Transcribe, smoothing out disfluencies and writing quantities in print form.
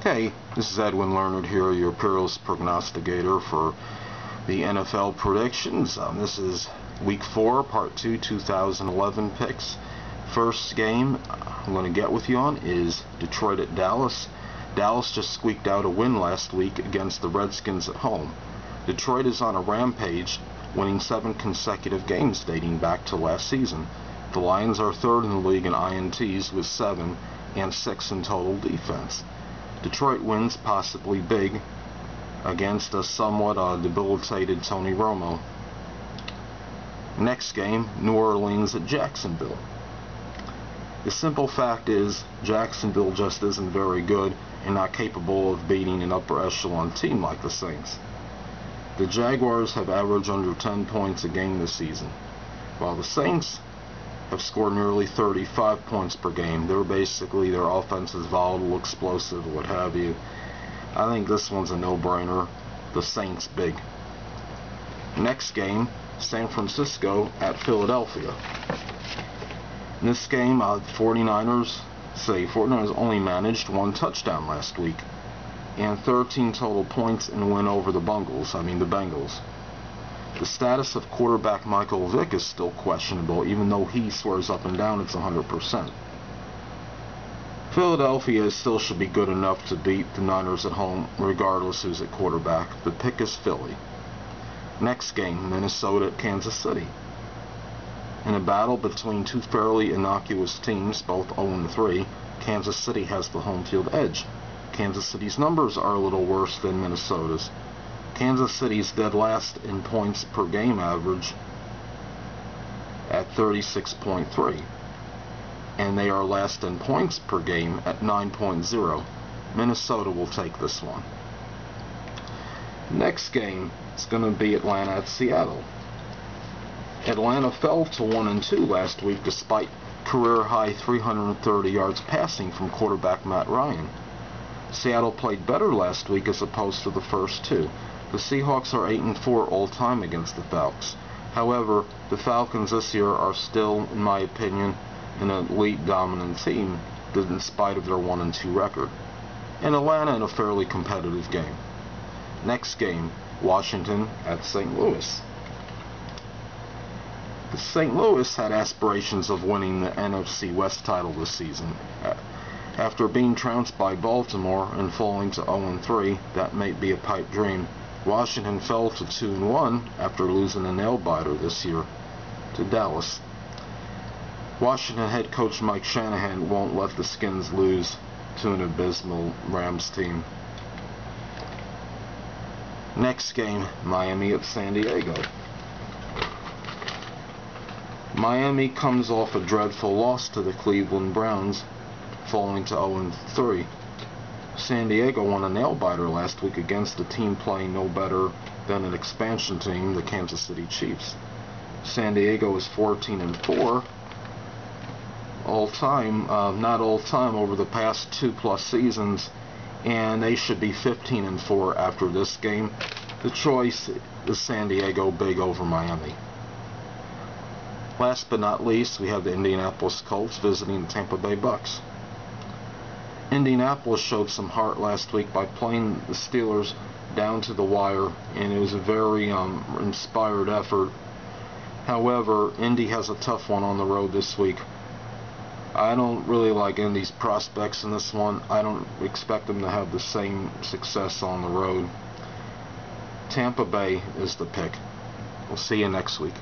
Hey, this is Edwin Learnard here, your peerless prognosticator for the NFL predictions. This is Week 4, Part 2, 2011 picks. First game I'm going to get with you on is Detroit at Dallas. Dallas just squeaked out a win last week against the Redskins at home. Detroit is on a rampage, winning 7 consecutive games dating back to last season. The Lions are third in the league in INTs with 7 and 6 in total defense. Detroit wins possibly big against a somewhat debilitated Tony Romo. Next game, New Orleans at Jacksonville. The simple fact is Jacksonville just isn't very good and not capable of beating an upper echelon team like the Saints. The Jaguars have averaged under 10 points a game this season, while the Saints have scored nearly 35 points per game. Their offense is volatile, explosive, what have you. I think this one's a no-brainer. The Saints big. Next game, San Francisco at Philadelphia. In this game, 49ers only managed 1 touchdown last week and 13 total points in a win over the Bengals. The status of quarterback Michael Vick is still questionable, even though he swears up and down it's 100%. Philadelphia still should be good enough to beat the Niners at home, regardless who's at quarterback. The pick is Philly. Next game, Minnesota at Kansas City. In a battle between two fairly innocuous teams, both 0-3, Kansas City has the home field edge. Kansas City's numbers are a little worse than Minnesota's. Kansas City's dead last in points per game average at 36.3, and they are last in points per game at 9.0. Minnesota will take this one. Next game is going to be Atlanta at Seattle. Atlanta fell to 1-2 last week despite career-high 330 yards passing from quarterback Matt Ryan. Seattle played better last week as opposed to the first 2. The Seahawks are 8-4 all-time against the Falcons. However, the Falcons this year are still, in my opinion, an elite dominant team, in spite of their 1-2 record. And Atlanta in a fairly competitive game. Next game, Washington at St. Louis. St. Louis had aspirations of winning the NFC West title this season. After being trounced by Baltimore and falling to 0-3, that may be a pipe dream. Washington fell to 2-1 after losing a nail-biter this year to Dallas. Washington head coach Mike Shanahan won't let the Skins lose to an abysmal Rams team. Next game, Miami at San Diego. Miami comes off a dreadful loss to the Cleveland Browns, falling to 0-3. San Diego won a nail-biter last week against a team playing no better than an expansion team, the Kansas City Chiefs. San Diego is 14-4 all-time, not all-time, over the past 2+ seasons, and they should be 15-4 after this game. The choice is San Diego big over Miami. Last but not least, we have the Indianapolis Colts visiting the Tampa Bay Bucks. Indianapolis showed some heart last week by playing the Steelers down to the wire, and it was a very inspired effort. However, Indy has a tough one on the road this week. I don't really like Indy's prospects in this one. I don't expect them to have the same success on the road. Tampa Bay is the pick. We'll see you next week.